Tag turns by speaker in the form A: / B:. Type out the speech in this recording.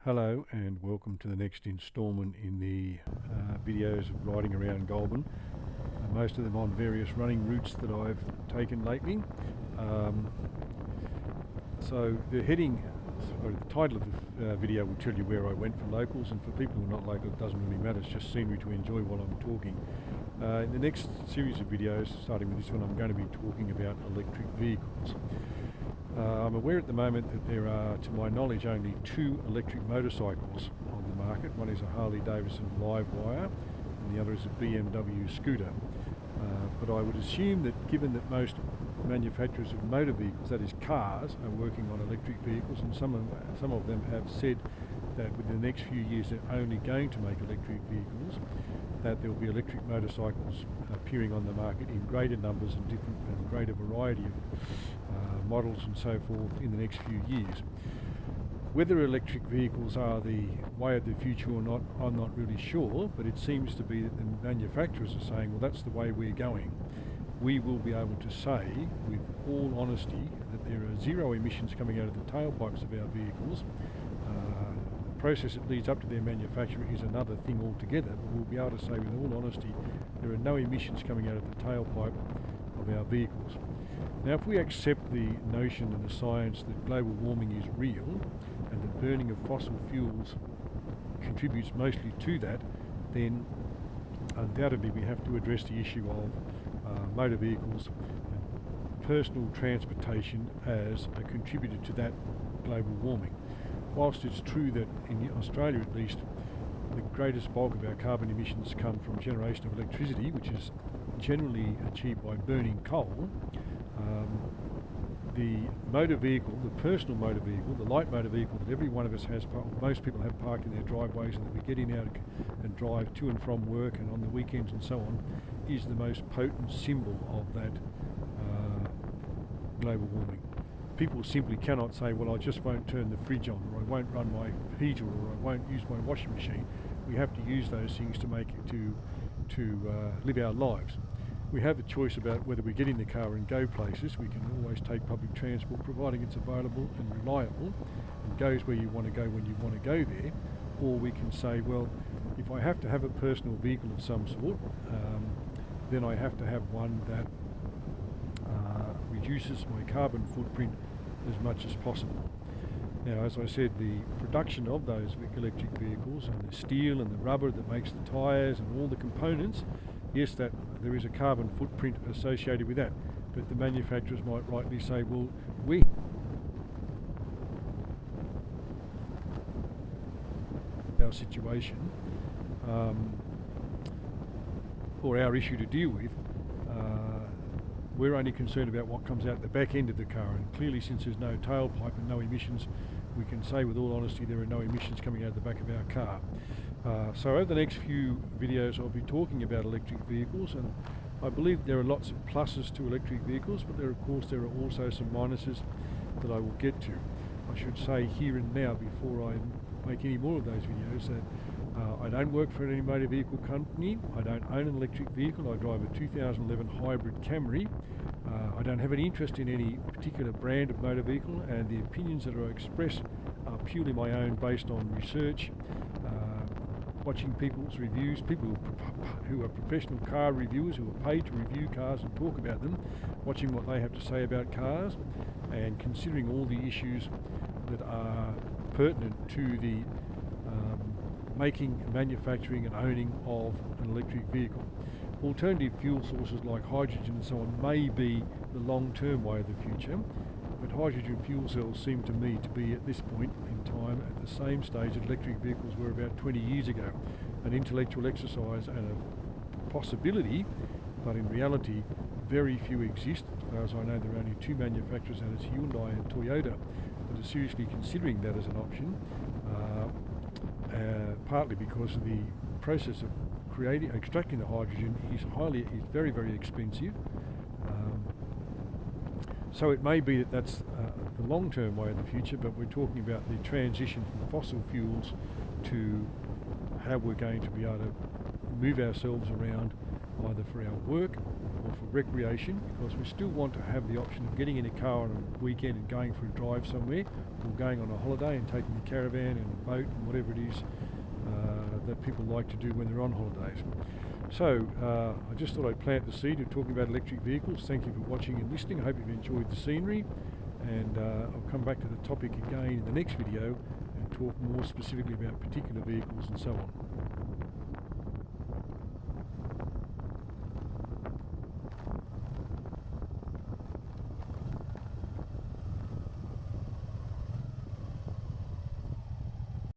A: Hello and welcome to the next instalment in the videos of riding around Goulburn. Most of them on various running routes that I've taken lately. So the title of the video will tell you where I went for locals, and for people who are not local it doesn't really matter, it's just scenery to enjoy while I'm talking. In the next series of videos, starting with this one, I'm going to be talking about electric vehicles. I'm aware at the moment that there are, to my knowledge, only two electric motorcycles on the market. One is a Harley-Davidson Livewire and the other is a BMW scooter. But I would assume that given that most manufacturers of motor vehicles, that is cars, are working on electric vehicles, and some of them have said that within the next few years they're only going to make electric vehicles, that there will be electric motorcycles appearing on the market in greater numbers and greater variety of models and so forth in the next few years. Whether electric vehicles are the way of the future or not, I'm not really sure, but it seems to be that the manufacturers are saying, well, that's the way we're going. We will be able to say with all honesty that there are zero emissions coming out of the tailpipes of our vehicles. The process that leads up to their manufacture is another thing altogether, but we'll be able to say with all honesty there are no emissions coming out of the tailpipe of our vehicles. Now, if we accept the notion and the science that global warming is real and the burning of fossil fuels contributes mostly to that, then undoubtedly we have to address the issue of motor vehicles and personal transportation as a contributor to that global warming. Whilst it's true that in Australia at least the greatest bulk of our carbon emissions come from generation of electricity, which is generally achieved by burning coal, the motor vehicle, the personal motor vehicle, the light motor vehicle that every one of us has, most people have parked in their driveways and that we get in out and drive to and from work and on the weekends and so on, is the most potent symbol of that global warming. People simply cannot say, well, I just won't turn the fridge on, or I won't run my heater, or I won't use my washing machine. We have to use those things to make it to live our lives. We have a choice about whether we get in the car and go places. We can always take public transport, providing it's available and reliable and goes where you want to go when you want to go there. Or we can say, well, if I have to have a personal vehicle of some sort, then I have to have one that reduces my carbon footprint as much as possible. Now, as I said, the production of those electric vehicles and the steel and the rubber that makes the tyres and all the components, yes, that there is a carbon footprint associated with that, but the manufacturers might rightly say, well, our situation or our issue to deal with, we're only concerned about what comes out the back end of the car, and clearly since there's no tailpipe and no emissions, we can say with all honesty there are no emissions coming out of the back of our car. So over the next few videos I'll be talking about electric vehicles, and I believe there are lots of pluses to electric vehicles, but there are also some minuses that I will get to. I should say here and now, before I make any more of those videos, that I don't work for any motor vehicle company. I don't own an electric vehicle. I drive a 2011 hybrid Camry. I don't have any interest in any particular brand of motor vehicle, and the opinions that I express are purely my own, based on research, watching people's reviews, people who are professional car reviewers who are paid to review cars and talk about them, watching what they have to say about cars, and considering all the issues that are pertinent to the making, manufacturing and owning of an electric vehicle. Alternative fuel sources like hydrogen and so on may be the long-term way of the future, but hydrogen fuel cells seem to me to be at this point in time at the same stage that electric vehicles were about 20 years ago. An intellectual exercise and a possibility, but in reality very few exist. As far as I know, there are only two manufacturers, and it's Hyundai and Toyota, that are seriously considering that as an option, partly because of the process of extracting the hydrogen is very, very expensive. So it may be that that's the long-term way of the future, but we're talking about the transition from fossil fuels to how we're going to be able to move ourselves around, either for our work or for recreation, because we still want to have the option of getting in a car on a weekend and going for a drive somewhere, or going on a holiday and taking a caravan and a boat and whatever it is that people like to do when they're on holidays. So I just thought I'd plant the seed of talking about electric vehicles. Thank you for watching and listening. I hope you've enjoyed the scenery, and I'll come back to the topic again in the next video and talk more specifically about particular vehicles and so on.